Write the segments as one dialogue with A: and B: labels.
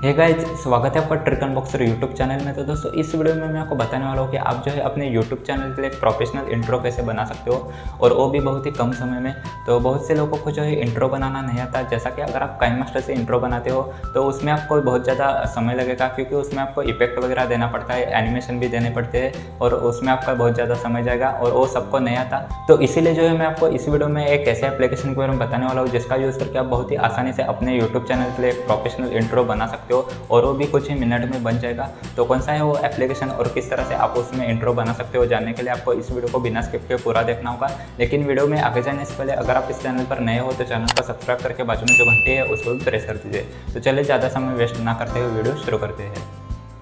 A: Hey guys, स्वागत है आपका ट्रिक अनबॉक्सर यूट्यूब चैनल में। तो दोस्तों इस वीडियो में मैं आपको बताने वाला हूँ कि आप जो है अपने यूट्यूब चैनल के लिए एक प्रोफेशनल इंट्रो कैसे बना सकते हो, और वो भी बहुत ही कम समय में। तो बहुत से लोगों को जो है इंट्रो बनाना नहीं आता। जैसा कि अगर आप काइनमास्टर से इंट्रो बनाते हो तो उसमें आपको बहुत ज़्यादा समय लगेगा, क्योंकि उसमें आपको इफेक्ट वगैरह देना पड़ता है, एनिमेशन भी देने पड़ते हैं, और उसमें आपका बहुत ज़्यादा समय जाएगा और वो सबको नहीं आता। तो इसीलिए जो है मैं आपको इस वीडियो में एक ऐसे एप्लीकेशन के बारे में बताने वाला हूँ जिसका यूज़ करके आप बहुत ही आसानी से अपने यूट्यूब चैनल के लिए एक प्रोफेशनल इंट्रो बना सकते हो, और वो भी कुछ ही मिनट में बन जाएगा। तो कौन सा है वो एप्लीकेशन और किस तरह से आप उसमें इंट्रो बना सकते हो, जानने के लिए आपको इस वीडियो को बिना स्किप के पूरा देखना होगा। लेकिन वीडियो में आगे जाने से पहले अगर आप इस चैनल पर नए हो तो चैनल को सब्सक्राइब करके बाजू में जो घंटी है उसको भी प्रेस कर दीजिए। तो चलिए ज़्यादा समय वेस्ट ना करते हुए वीडियो शुरू करते हैं।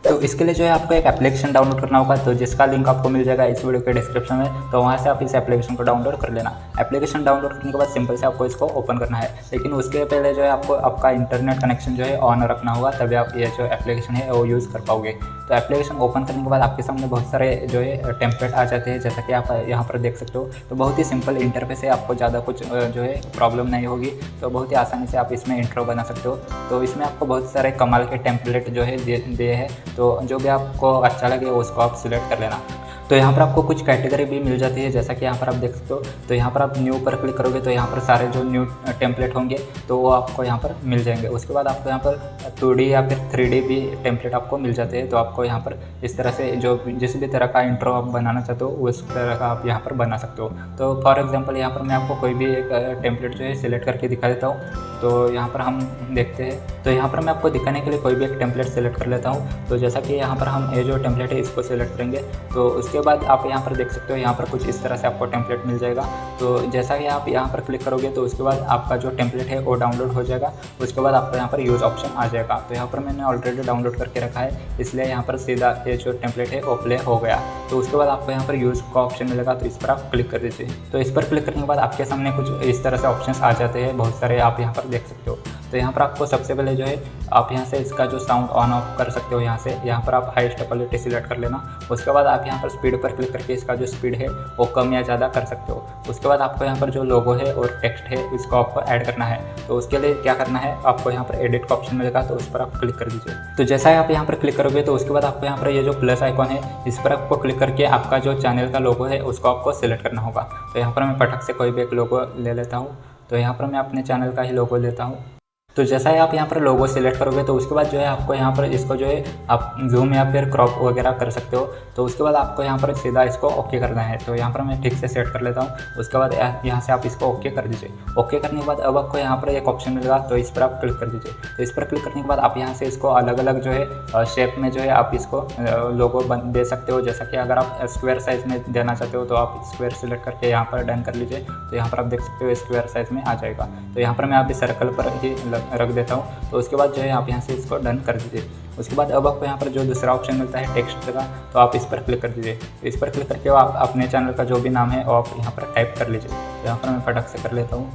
A: तो इसके लिए जो है आपको एक एप्लीकेशन डाउनलोड करना होगा, तो जिसका लिंक आपको मिल जाएगा इस वीडियो के डिस्क्रिप्शन में। तो वहाँ से आप इस एप्लीकेशन को डाउनलोड कर लेना। एप्लीकेशन डाउनलोड करने के बाद सिंपल से आपको इसको ओपन करना है, लेकिन उसके पहले जो है आपको आपका इंटरनेट कनेक्शन जो है ऑन रखना होगा, तभी आप ये जो एप्लीकेशन है वो यूज़ कर पाओगे। तो एप्लीकेशन ओपन करने के बाद आपके सामने बहुत सारे जो है टेम्पलेट आ जाते हैं, जैसा कि आप यहाँ पर देख सकते हो। तो बहुत ही सिंपल इंटरफेस है, आपको ज़्यादा कुछ जो है प्रॉब्लम नहीं होगी। तो बहुत ही आसानी से आप इसमें इंट्रो बना सकते हो। तो इसमें आपको बहुत सारे कमाल के टेम्पलेट जो है दिए हैं, तो जो भी आपको अच्छा लगे उसको आप सिलेक्ट कर लेना। तो यहाँ पर आपको कुछ कैटेगरी भी मिल जाती है, जैसा कि यहाँ पर आप देख सकते हो। तो यहाँ पर आप न्यू पर क्लिक करोगे तो यहाँ पर सारे जो न्यू टेम्पलेट होंगे तो वो आपको यहाँ पर मिल जाएंगे। उसके बाद आपको यहाँ पर 2D या फिर 3D भी टेम्पलेट आपको मिल जाते हैं। तो आपको यहाँ पर इस तरह से जो जिस भी तरह का इंट्रो आप बनाना चाहते हो उस तरह का आप यहाँ पर बना सकते हो। तो फॉर एग्जाम्पल यहाँ पर मैं आपको कोई भी एक टेम्पलेट जो है सिलेक्ट करके दिखा देता हूँ। तो यहाँ पर हम देखते हैं, तो यहाँ पर मैं आपको दिखाने के लिए कोई भी एक टेम्पलेट सेलेक्ट कर लेता हूँ। तो जैसा कि यहाँ पर हम ये जो टेम्पलेट है इसको सेलेक्ट करेंगे, तो उसके बाद आप यहाँ पर देख सकते हो, यहाँ पर कुछ इस तरह से आपको टेम्पलेट मिल जाएगा। तो जैसा कि आप यहाँ पर क्लिक करोगे तो उसके बाद आपका जो टेम्पलेट है वो डाउनलोड हो जाएगा। उसके बाद आपको यहाँ पर यूज़ ऑप्शन आ जाएगा। तो यहाँ पर मैंने ऑलरेडी डाउनलोड करके रखा है, इसलिए यहाँ पर सीधा ये जो टेम्पलेट है वो प्ले हो गया। तो उसके बाद आपको यहाँ पर यूज़ का ऑप्शन मिलेगा, तो इस पर आप क्लिक कर दीजिए। तो इस पर क्लिक करने के बाद आपके सामने कुछ इस तरह से ऑप्शंस आ जाते हैं, बहुत सारे आप यहाँ पर देख सकते हो। तो यहाँ पर आपको सबसे पहले जो है आप यहाँ से इसका जो साउंड ऑन ऑफ कर सकते हो। यहाँ से यहाँ पर आप हाईएस्ट क्वालिटी सिलेक्ट कर लेना। उसके बाद आप यहाँ पर स्पीड पर क्लिक करके इसका जो स्पीड है वो कम या ज़्यादा कर सकते हो। उसके बाद आपको यहाँ पर जो लोगो है और टेक्स्ट है इसको आपको ऐड करना है। तो उसके लिए क्या करना है, आपको यहाँ पर एडिट का ऑप्शन मिलेगा, तो उस पर आप क्लिक कर दीजिए। तो जैसा ही आप यहाँ पर क्लिक करोगे तो उसके बाद आपको यहाँ पर ये जो प्लस आइकॉन है इस पर आपको क्लिक करके आपका जो चैनल का लोगो है उसको आपको सिलेक्ट करना होगा। तो यहाँ पर मैं फटक से कोई भी एक लोगो ले लेता हूँ। तो यहाँ पर मैं अपने चैनल का ही लोगो लेता हूँ। तो जैसा ही आप यहाँ पर लोगो सिलेक्ट करोगे तो उसके बाद जो है आपको यहाँ पर इसको जो है आप जूम या फिर क्रॉप वगैरह कर सकते हो। तो उसके बाद आपको यहाँ पर सीधा इसको ओके करना है। तो यहाँ पर मैं ठीक से सेट कर लेता हूँ। उसके बाद यहाँ से आप इसको ओके कर दीजिए। ओके करने के बाद अब आपको यहाँ पर एक ऑप्शन मिलेगा, तो इस पर आप क्लिक कर दीजिए। तो इस पर क्लिक करने के बाद आप यहाँ से इसको अलग अलग जो है शेप में जो है आप इसको लोगो दे सकते हो। जैसा कि अगर आप स्क्वायर साइज़ में देना चाहते हो तो आप स्क्वायर सिलेक्ट करके यहाँ पर डन कर लीजिए। तो यहाँ पर आप देख सकते हो स्क्वायर साइज़ में आ जाएगा। तो यहाँ पर मैं अभी सर्कल पर ही रख देता हूँ। तो उसके बाद जो है आप यहाँ से इसको डन कर दीजिए। उसके बाद अब आपको यहाँ पर जो दूसरा ऑप्शन मिलता है टेक्स्ट का, तो आप इस पर क्लिक कर दीजिए। तो इस पर क्लिक करके आप अपने चैनल का जो भी नाम है वो आप यहाँ पर टाइप कर लीजिए। तो यहाँ पर मैं फटक से कर लेता हूँ।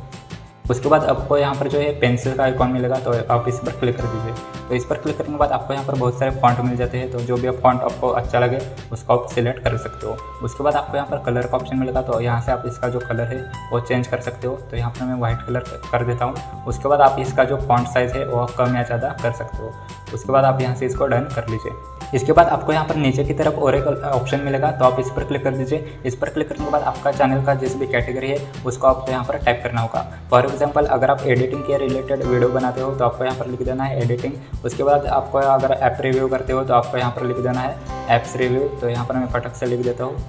A: उसके बाद आपको यहाँ पर जो है पेंसिल का आइकॉन मिलेगा, तो आप इस पर क्लिक कर दीजिए। तो इस पर क्लिक करने के बाद आपको यहाँ पर बहुत सारे फॉन्ट मिल जाते हैं। तो जो भी फॉन्ट आपको अच्छा लगे उसको आप सिलेक्ट कर सकते हो। उसके बाद आपको यहाँ पर कलर का ऑप्शन मिलेगा, तो यहाँ से आप इसका जो कलर है वो चेंज कर सकते हो। तो यहाँ पर मैं वाइट कलर कर देता हूँ। उसके बाद आप इसका जो फॉन्ट साइज़ है वो कम या ज़्यादा कर सकते हो। उसके बाद आप यहाँ से इसको डन कर लीजिए। इसके बाद आपको यहाँ पर नीचे की तरफ और एक ऑप्शन मिलेगा, तो आप इस पर क्लिक कर दीजिए। इस पर क्लिक करने के बाद आपका चैनल का जिस भी कैटेगरी है उसको आपको यहाँ पर टाइप करना होगा। फॉर एग्जांपल अगर आप एडिटिंग के रिलेटेड वीडियो बनाते हो तो आपको यहाँ पर लिख देना है एडिटिंग। उसके बाद आपको अगर ऐप रिव्यू करते हो तो आपको यहाँ पर लिख देना है ऐप्स रिव्यू। तो यहाँ पर मैं फटक से लिख देता हूँ।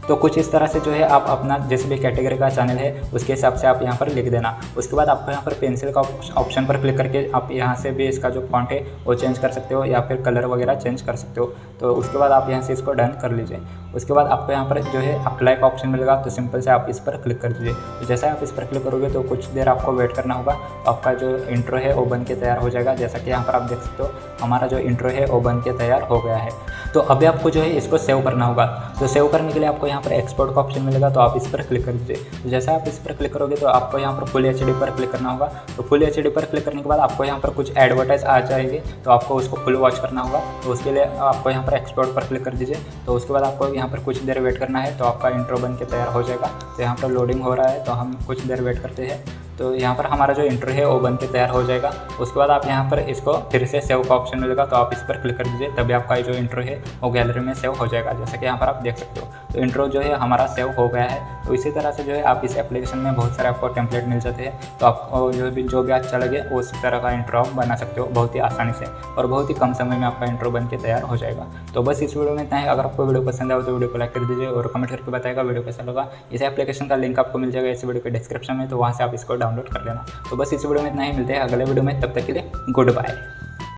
A: तो कुछ इस तरह से जो है आप अपना जिस भी कैटेगरी का चैनल है उसके हिसाब से आप यहाँ पर लिख देना। उसके बाद आपको यहाँ पर पेंसिल का ऑप्शन पर क्लिक करके आप यहाँ से भी इसका जो फॉन्ट है वो चेंज कर सकते हो, या फिर कलर वगैरह चेंज कर सकते हो। तो उसके बाद आप यहाँ से इसको डन कर लीजिए। उसके बाद आपको यहाँ पर जो है अप्लाई का ऑप्शन मिलेगा, तो सिंपल से आप इस पर क्लिक कर दीजिए। तो जैसे आप इस पर क्लिक करोगे तो कुछ देर आपको वेट करना होगा। आपका जो इंट्रो है वो बन के तैयार हो जाएगा। जैसा कि यहाँ पर आप देख सकते हो हमारा जो इंट्रो है वो बन के तैयार हो गया है। तो अभी आपको जो है इसको सेव करना होगा। तो सेव करने के लिए आपको यहाँ पर एक्सपोर्ट का ऑप्शन मिलेगा, तो आप इस पर क्लिक कर दीजिए। तो जैसे आप इस पर क्लिक करोगे तो आपको यहाँ पर फुल एचडी पर क्लिक करना होगा। तो फुल एचडी पर क्लिक करने के बाद आपको यहाँ पर कुछ एडवर्टाइज आ जाएगी, तो आपको उसको फुल वॉच करना होगा। तो उसके लिए आपको यहाँ पर एक्सपोर्ट पर क्लिक कर दीजिए। तो उसके बाद आपको यहाँ पर कुछ देर वेट करना है, तो आपका इंट्रो बन के तैयार हो जाएगा। तो यहाँ पर लोडिंग हो रहा है, तो हम कुछ देर वेट करते हैं। तो यहाँ पर हमारा जो इंट्रो है वो बन के तैयार हो जाएगा। उसके बाद आप यहाँ पर इसको फिर से सेव का ऑप्शन मिलेगा, तो आप इस पर क्लिक कर दीजिए, तभी आपका जो इंट्रो है वो गैलरी में सेव हो जाएगा, जैसा कि यहाँ पर आप देख सकते हो। तो इंट्रो जो है हमारा सेव हो गया है। तो इसी तरह से जो है आप इस एप्लीकेशन में बहुत सारे आपको टेम्पलेट मिल जाते हैं, तो आपको जो भी अच्छा लगे उस तरह का इंट्रो आप बना सकते हो बहुत ही आसानी से, और बहुत ही कम समय में आपका इंट्रो बन के तैयार हो जाएगा। तो बस इस वीडियो में इतना है। अगर आपको वीडियो पसंद आए तो वीडियो को लाइक कर दीजिए और कमेंट करके बताएगा वीडियो कैसा लगा। इस एप्लीकेशन का लिंक आपको मिल जाएगा इस वीडियो के डिस्क्रिप्शन में, तो वहाँ से आप इसको डाउनलोड कर लेना। तो बस इस वीडियो में इतना ही, मिलते हैं अगले वीडियो में, तब तक के लिए गुड बाय।